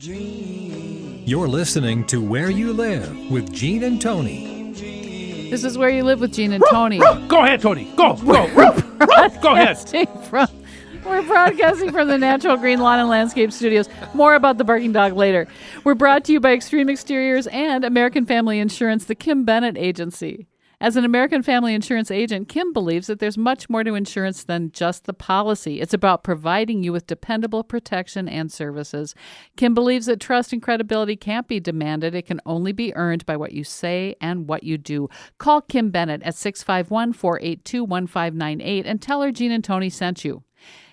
You're listening to Where You Live with Gene and Tony. This is Where You Live with Gene and Tony. Go ahead, Tony. Go. Go ahead. We're broadcasting from the Natural Green Lawn and Landscape Studios. More about the barking dog later. We're brought to you by Extreme Exteriors and American Family Insurance, the Kim Bennett Agency. As an American Family Insurance agent, Kim believes that there's much more to insurance than just the policy. It's about providing you with dependable protection and services. Kim believes that trust and credibility can't be demanded. It can only be earned by what you say and what you do. Call Kim Bennett at 651-482-1598 and tell her Gene and Tony sent you.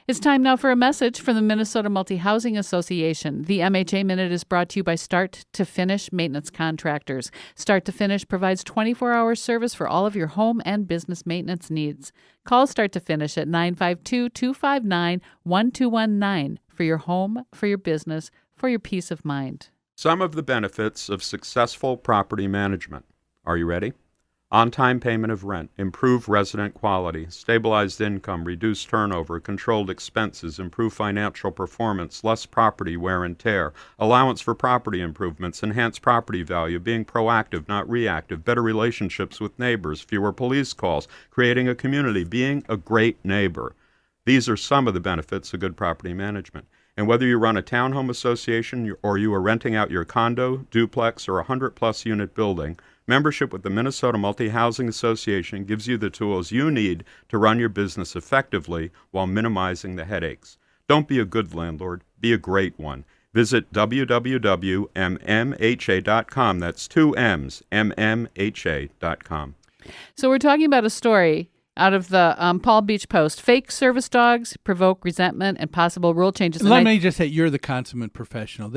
It's time now for a message from the Minnesota Multi-Housing Association. The MHA Minute is brought to you by Start to Finish Maintenance Contractors. Start to Finish provides 24-hour service for all of your home and business maintenance needs. Call Start to Finish at 952-259-1219 for your home, for your business, for your peace of mind. Some of the benefits of successful property management. Are you ready? On-time payment of rent, improved resident quality, stabilized income, reduced turnover, controlled expenses, improved financial performance, less property wear and tear, allowance for property improvements, enhanced property value, being proactive, not reactive, better relationships with neighbors, fewer police calls, creating a community, being a great neighbor. These are some of the benefits of good property management. And whether you run a townhome association or you are renting out your condo, duplex, or 100-plus unit building, membership with the Minnesota Multi-Housing Association gives you the tools you need to run your business effectively while minimizing the headaches. Don't be a good landlord, be a great one. Visit www.mmha.com. That's two M's, mmha.com. So we're talking about a story out of the Palm Beach Post. Fake service dogs provoke resentment and possible rule changes. Let me just say, you're the consummate professional.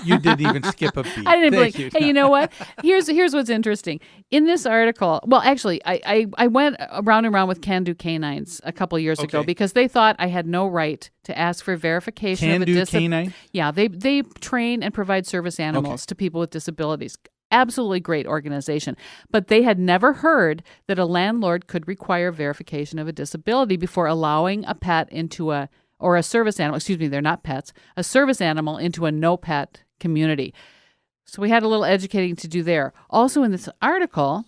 You didn't even skip a beat. I didn't blink. You. Hey, you know what? Here's what's interesting. In this article, well, actually, I went around and around with Can-Do Canines a couple years ago because they thought I had no right to ask for verification of a disability. Can-Do Canines? Yeah, they train and provide service animals to people with disabilities. Absolutely great organization. But they had never heard that a landlord could require verification of a disability before allowing a pet into a service animal, they're not pets, a service animal into a no-pet community. So we had a little educating to do there. Also in this article,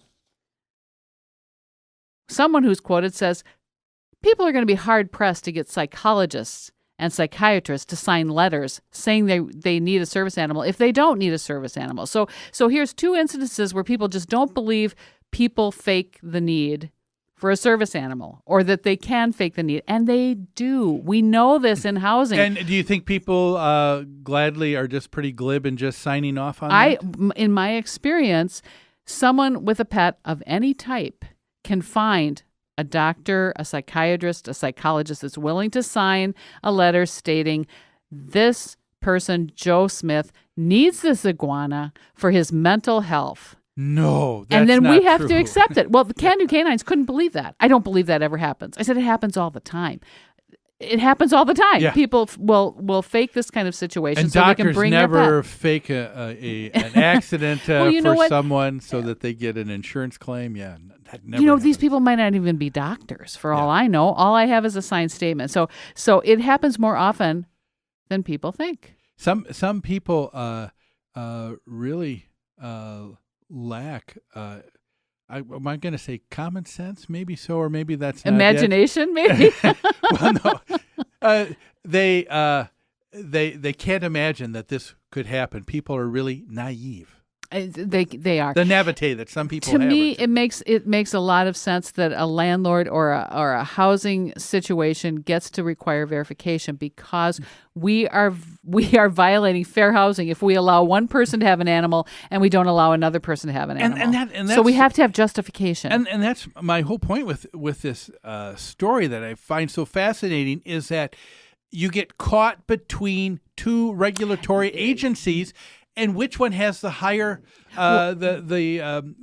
someone who's quoted says, people are going to be hard-pressed to get psychologists and psychiatrists to sign letters saying they need a service animal if they don't need a service animal. So here's two instances where people just don't believe people fake the need for a service animal, or that they can fake the need, and they do. We know this in housing. And do you think people gladly are just pretty glib and just signing off on that? In my experience, someone with a pet of any type can find a doctor, a psychiatrist, a psychologist that's willing to sign a letter stating this person, Joe Smith, needs this iguana for his mental health. No, that's and then not we have true. to accept it. Well, the Can-Do Canines couldn't believe that. I don't believe that ever happens. I said it happens all the time. It happens all the time. Yeah. People will fake this kind of situation and so they can doctors bring never their pet. fake an accident for someone so that they get an insurance claim. Yeah, that never happens. These people might not even be doctors for all I know. All I have is a signed statement. So it happens more often than people think. Some people really lack. Am I going to say common sense? Maybe so, or maybe that's not imagination. Maybe. Well, no. They can't imagine that this could happen. People are really naive. They are. The naivete that some people to have. me, it makes a lot of sense that a landlord or a housing situation gets to require verification, because we are violating fair housing if we allow one person to have an animal and we don't allow another person to have an animal. So we have to have justification. And that's my whole point with this story that I find so fascinating, is that you get caught between two regulatory agencies. And which one has the higher the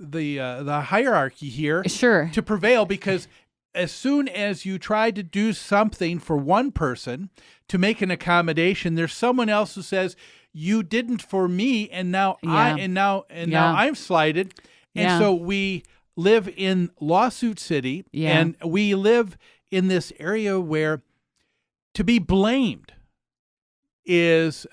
hierarchy here to prevail? Because as soon as you try to do something for one person to make an accommodation, there's someone else who says you didn't for me, and now now I'm slighted. And so we live in lawsuit city, and we live in this area where to be blamed is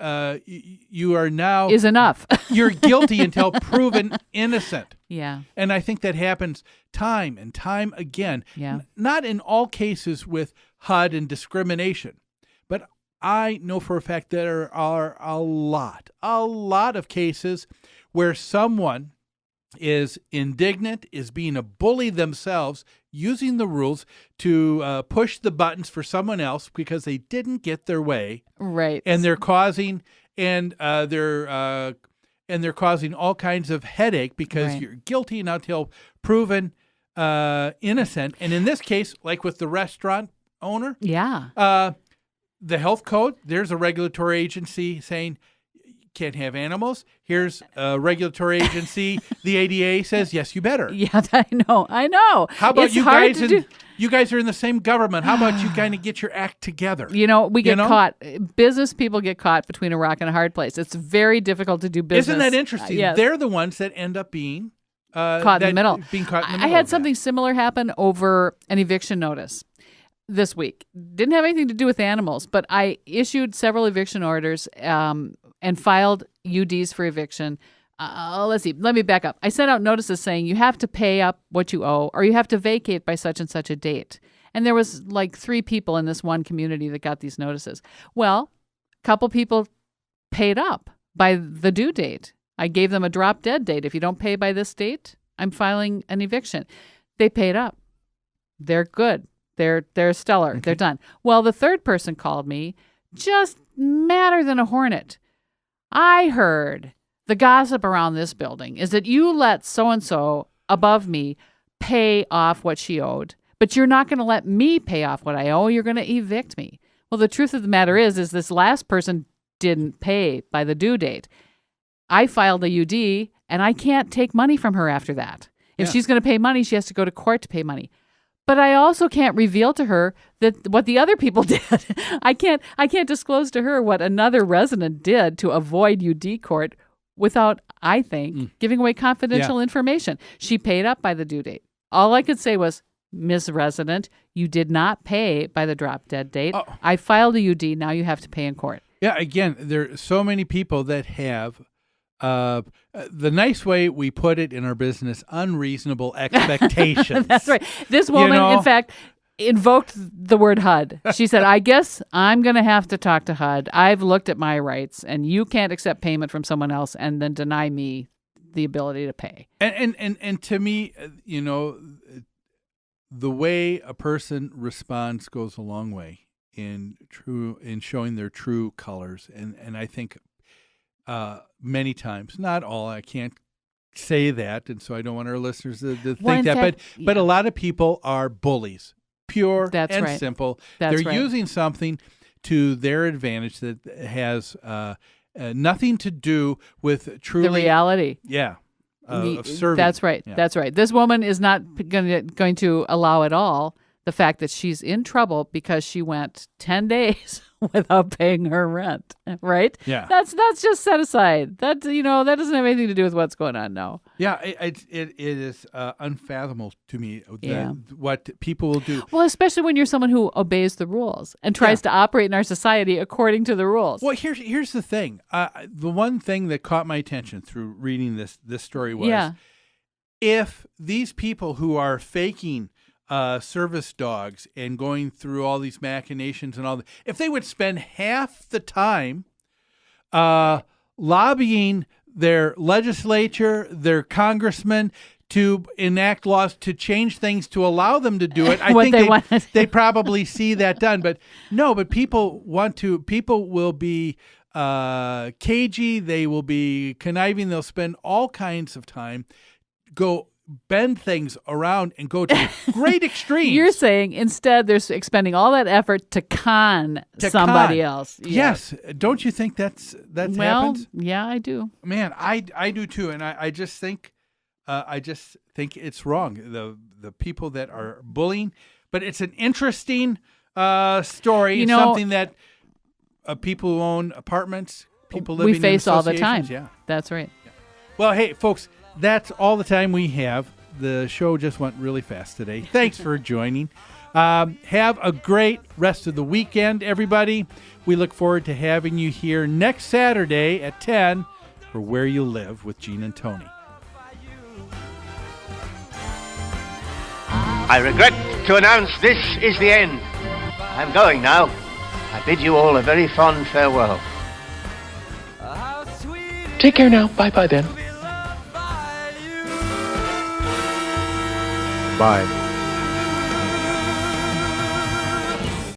you are now is enough. You're guilty until proven innocent. Yeah. And I think that happens time and time again. Yeah. Not in all cases with HUD and discrimination, but I know for a fact there are a lot of cases where someone is indignant, is being a bully themselves, using the rules to push the buttons for someone else because they didn't get their way, right? And they're causing they're causing all kinds of headache because you're guilty until proven innocent. And in this case, like with the restaurant owner, the health code, there's a regulatory agency saying can't have animals. Here's a regulatory agency. The ADA says, yes, you better. Yeah, I know. How about you guys? You guys are in the same government. How about you kind of get your act together? We get caught. Business people get caught between a rock and a hard place. It's very difficult to do business. Isn't that interesting? Yes. They're the ones that end up being caught in the middle. Being caught in the middle. I had something similar happen over an eviction notice this week. Didn't have anything to do with animals, but I issued several eviction orders and filed UDs for eviction. Let's see. Let me back up. I sent out notices saying you have to pay up what you owe or you have to vacate by such and such a date. And there was like 3 people in this one community that got these notices. Well, a couple people paid up by the due date. I gave them a drop dead date. If you don't pay by this date, I'm filing an eviction. They paid up. They're good. They're stellar. Okay. They're done. Well, the third person called me just madder than a hornet. I heard the gossip around this building is that you let so-and-so above me pay off what she owed, but you're not going to let me pay off what I owe. You're going to evict me. Well, the truth of the matter is this last person didn't pay by the due date. I filed a UD, and I can't take money from her after that. If she's going to pay money, she has to go to court to pay money. But I also can't reveal to her that what the other people did. I can't disclose to her what another resident did to avoid UD court without, I think, giving away confidential information. She paid up by the due date. All I could say was, Miss Resident, you did not pay by the drop dead date. Oh. I filed a UD. Now you have to pay in court. Yeah, again, there are so many people that have the nice way we put it in our business, unreasonable expectations. That's right. This woman, in fact, invoked the word HUD. She said, I guess I'm going to have to talk to HUD. I've looked at my rights, and you can't accept payment from someone else and then deny me the ability to pay. And to me, the way a person responds goes a long way in showing their true colors. And I think many times, not all, I can't say that, and so I don't want our listeners to think that, but a lot of people are bullies, pure and simple. They're using something to their advantage that has nothing to do with truly the reality. Yeah. Of serving. That's right. Yeah. That's right. This woman is not going to allow at all the fact that she's in trouble because she went 10 days without paying her rent, right? Yeah. That's just set aside. That that doesn't have anything to do with what's going on now. Yeah, it is unfathomable to me what people will do. Well, especially when you're someone who obeys the rules and tries to operate in our society according to the rules. Well, here's the thing. The one thing that caught my attention through reading this story was if these people who are faking service dogs and going through all these machinations and all that, if they would spend half the time lobbying their legislature, their congressmen to enact laws to change things to allow them to do it, I think they probably see that done. But no, but people will be cagey, they will be conniving, they'll spend all kinds of time, bend things around and go to great extremes. You're saying instead they're expending all that effort to con somebody else. Yes. Don't you think that's happened? Yeah, I do. Man, I do too, and I just think it's wrong. The people that are bullying, but it's an interesting story. Something that people who own apartments, people living in face all the time. Yeah, that's right. Yeah. Well, hey, folks. That's all the time we have. The show just went really fast today. Thanks for joining. Have a great rest of the weekend, everybody. We look forward to having you here next Saturday at 10 for Where You Live with Gene and Tony. I regret to announce this is the end. I'm going now. I bid you all a very fond farewell. Take care now. Bye-bye then. Bye.